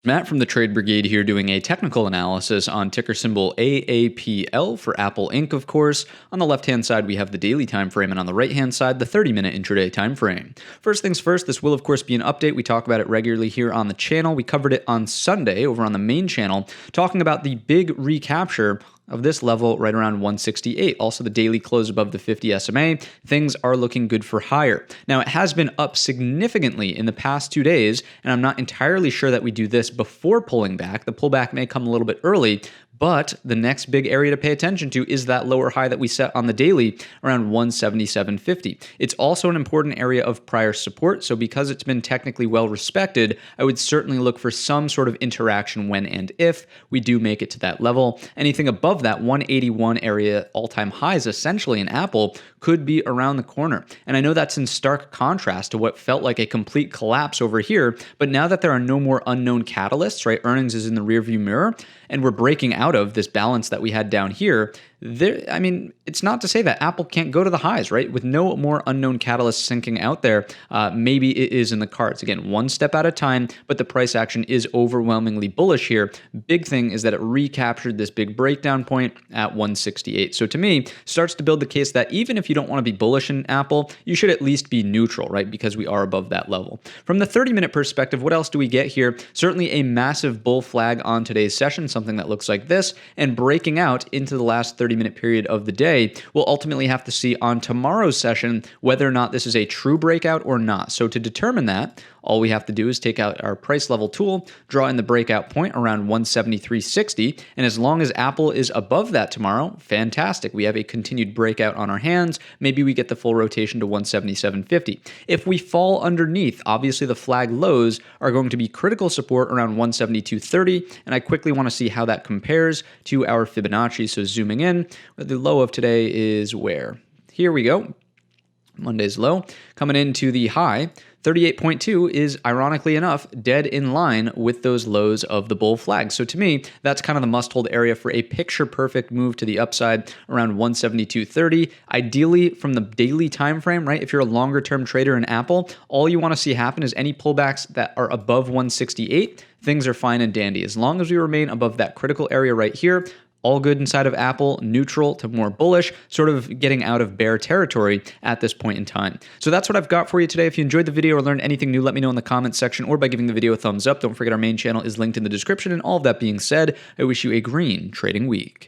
Matt from the Trade Brigade here doing a technical analysis on ticker symbol AAPL for Apple Inc., of course. On the left-hand side, we have the daily time frame, and on the right-hand side, the 30-minute intraday time frame. First things first, this will, of course, be an update. We talk about it regularly here on the channel. We covered it on Sunday over on the main channel, talking about the big recapture of this level right around 168. Also, the daily close above the 50 SMA. Things are looking good for higher. Now, it has been up significantly in the past 2 days, and I'm not entirely sure that we do this before pulling back. The pullback may come a little bit early, but the next big area to pay attention to is that lower high that we set on the daily around 177.50. It's also an important area of prior support, so because it's been technically well respected, I would certainly look for some sort of interaction when and if we do make it to that level. Anything above that 181 area, all-time highs essentially in Apple, could be around the corner. And I know that's in stark contrast to what felt like a complete collapse over here, but now that there are no more unknown catalysts, right? Earnings is in the rearview mirror, and we're breaking out of this balance that we had down here. It's not to say that Apple can't go to the highs, right? With no more unknown catalysts sinking out there, maybe it is in the cards. Again, one step at a time, but the price action is overwhelmingly bullish here. Big thing is that it recaptured this big breakdown point at 168. So to me, starts to build the case that even if you don't want to be bullish in Apple, you should at least be neutral, right? Because we are above that level. From the 30-minute perspective, what else do we get here? Certainly a massive bull flag on today's session, something that looks like this, and breaking out into the last 30-minute period of the day. We'll ultimately have to see on tomorrow's session whether or not this is a true breakout or not. So to determine that, all we have to do is take out our price level tool, draw in the breakout point around 173.60, and as long as Apple is above that tomorrow, fantastic. We have a continued breakout on our hands. Maybe we get the full rotation to 177.50. If we fall underneath, obviously the flag lows are going to be critical support around 172.30, and I quickly want to see how that compares to our Fibonacci. So zooming in, the low of today is where? Here we go. Monday's low. Coming into the high, 38.2 is, ironically enough, dead in line with those lows of the bull flag. So to me, that's kind of the must-hold area for a picture-perfect move to the upside around 172.30. Ideally, from the daily time frame, right? If you're a longer-term trader in Apple, all you want to see happen is any pullbacks that are above 168, things are fine and dandy. As long as we remain above that critical area right here, all good inside of Apple, neutral to more bullish, sort of getting out of bear territory at this point in time. So that's what I've got for you today. If you enjoyed the video or learned anything new, let me know in the comments section or by giving the video a thumbs up. Don't forget our main channel is linked in the description. And all of that being said, I wish you a green trading week.